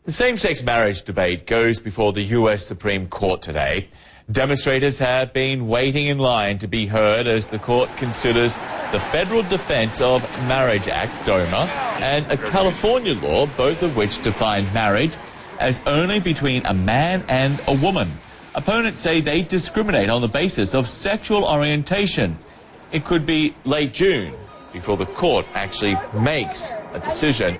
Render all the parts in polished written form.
The same-sex marriage debate goes before the U.S. Supreme Court today. Demonstrators have been waiting in line to be heard as the court considers the Federal Defense of Marriage Act, DOMA, and a California law, both of which define marriage as only between a man and a woman. Opponents say they discriminate on the basis of sexual orientation. It could be late June before the court actually makes a decision.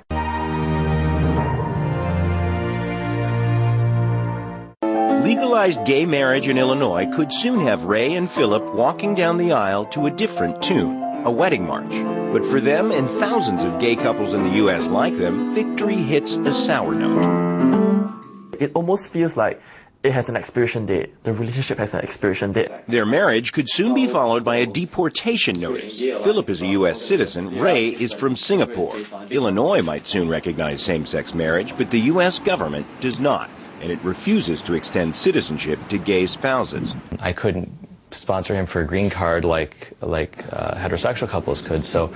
Legalized gay marriage in Illinois could soon have Ray and Philip walking down the aisle to a different tune, a wedding march. But for them and thousands of gay couples in the U.S. like them, victory hits a sour note. It almost feels like it has an expiration date. The relationship has an expiration date. Their marriage could soon be followed by a deportation notice. Philip is a U.S. citizen. Ray is from Singapore. Illinois might soon recognize same-sex marriage, but the U.S. government does not, and it refuses to extend citizenship to gay spouses. I couldn't sponsor him for a green card like heterosexual couples could, so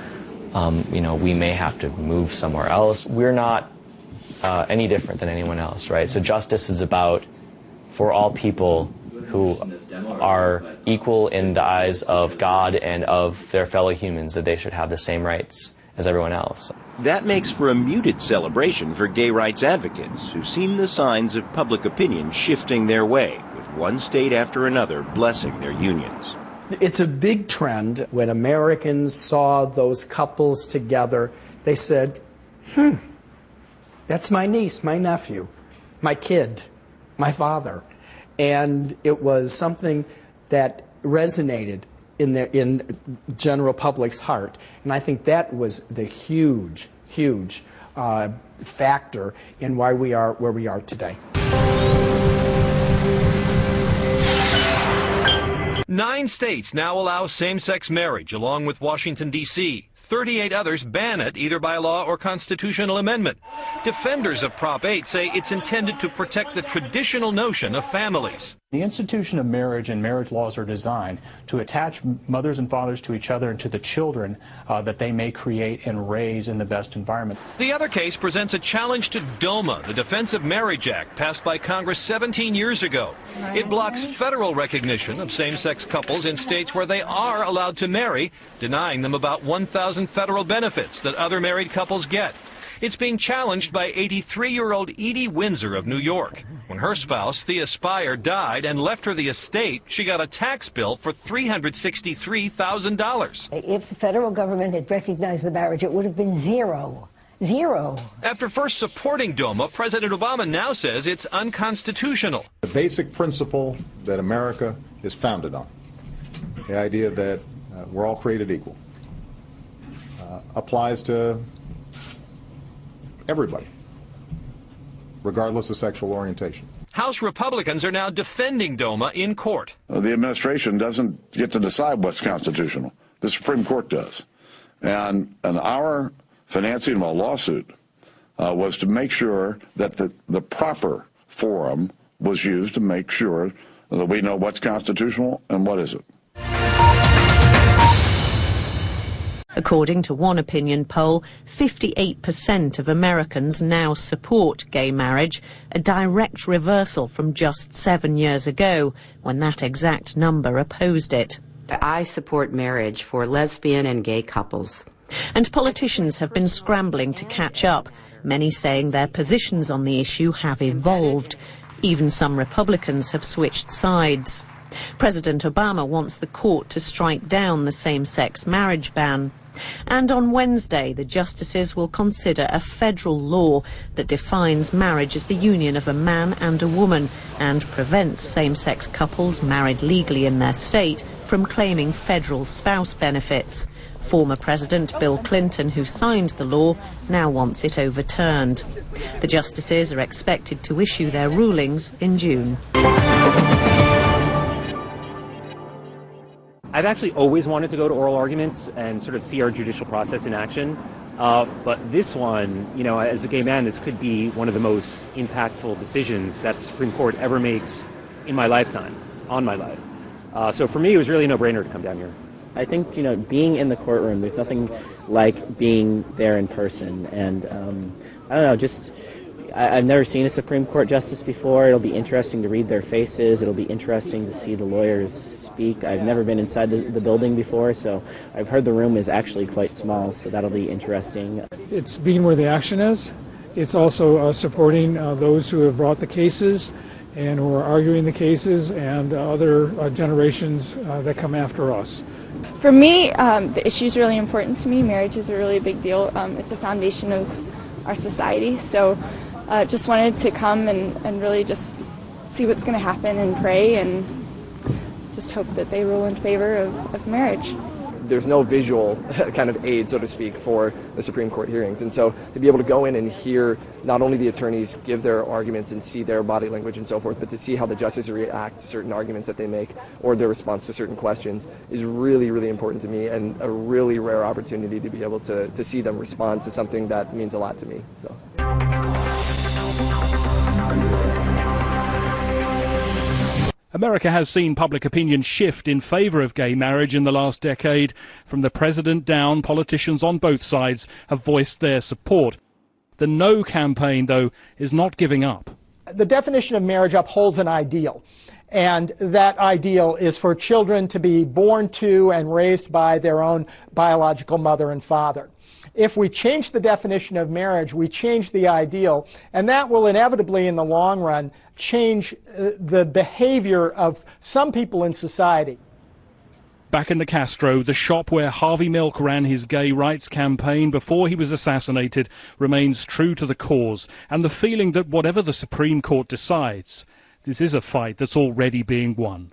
we may have to move somewhere else. We're not any different than anyone else, right? So justice is about for all people who are equal in the eyes of God and of their fellow humans, that they should have the same rights as everyone else. That makes for a muted celebration for gay rights advocates who've seen the signs of public opinion shifting their way, with one state after another blessing their unions. It's a big trend. When Americans saw those couples together, they said, that's my niece, my nephew, my kid, my father. And it was something that resonated in general public's heart. And I think that was the huge factor in why we are where we are today. 9 states now allow same-sex marriage, along with Washington, D.C. 38 others ban it, either by law or constitutional amendment. Defenders of Prop 8 say it's intended to protect the traditional notion of families. The institution of marriage and marriage laws are designed to attach mothers and fathers to each other and to the children that they may create and raise in the best environment. The other case presents a challenge to DOMA, the Defense of Marriage Act, passed by Congress 17 years ago. It blocks federal recognition of same-sex couples in states where they are allowed to marry, denying them about 1,000 federal benefits that other married couples get. It's being challenged by 83-year-old Edie Windsor of New York. When her spouse, Thea Spire, died and left her the estate, she got a tax bill for $363,000. If the federal government had recognized the marriage, it would have been zero. Zero. After first supporting DOMA, President Obama now says it's unconstitutional. The basic principle that America is founded on, the idea that we're all created equal, applies to everybody, regardless of sexual orientation. House Republicans are now defending DOMA in court. The administration doesn't get to decide what's constitutional. The Supreme Court does. And our financing of a lawsuit was to make sure that the proper forum was used to make sure that we know what's constitutional and what isn't. According to one opinion poll, 58% of Americans now support gay marriage, a direct reversal from just 7 years ago, when that exact number opposed it. I support marriage for lesbian and gay couples. And politicians have been scrambling to catch up, many saying their positions on the issue have evolved. Even some Republicans have switched sides. President Obama wants the court to strike down the same-sex marriage ban. And on Wednesday, the justices will consider a federal law that defines marriage as the union of a man and a woman and prevents same-sex couples married legally in their state from claiming federal spouse benefits. Former President Bill Clinton, who signed the law, now wants it overturned. The justices are expected to issue their rulings in June. I've actually always wanted to go to oral arguments and sort of see our judicial process in action. But this one, as a gay man, this could be one of the most impactful decisions that the Supreme Court ever makes in my lifetime, on my life. So for me, it was really a no-brainer to come down here. I think, being in the courtroom, there's nothing like being there in person. And I don't know, just I've never seen a Supreme Court justice before. It'll be interesting to read their faces. It'll be interesting to see the lawyers speak. I've never been inside the building before, so I've heard the room is actually quite small, so that'll be interesting. It's being where the action is. It's also supporting those who have brought the cases and who are arguing the cases, and other generations that come after us. For me, the issue is really important to me. Marriage is a really big deal. It's the foundation of our society, so just wanted to come and really just see what's going to happen and pray and just hope that they rule in favor of marriage. There's no visual kind of aid, so to speak, for the Supreme Court hearings. And so to be able to go in and hear not only the attorneys give their arguments and see their body language and so forth, but to see how the justices react to certain arguments that they make or their response to certain questions is really, really important to me, and a really rare opportunity to be able to see them respond to something that means a lot to me. So. America has seen public opinion shift in favor of gay marriage in the last decade. From the president down, politicians on both sides have voiced their support. The No campaign, though, is not giving up. The definition of marriage upholds an ideal, and that ideal is for children to be born to and raised by their own biological mother and father. If we change the definition of marriage, we change the ideal, and that will inevitably, in the long run, change the behavior of some people in society. Back in the Castro, the shop where Harvey Milk ran his gay rights campaign before he was assassinated remains true to the cause, and the feeling that whatever the Supreme Court decides, this is a fight that's already being won.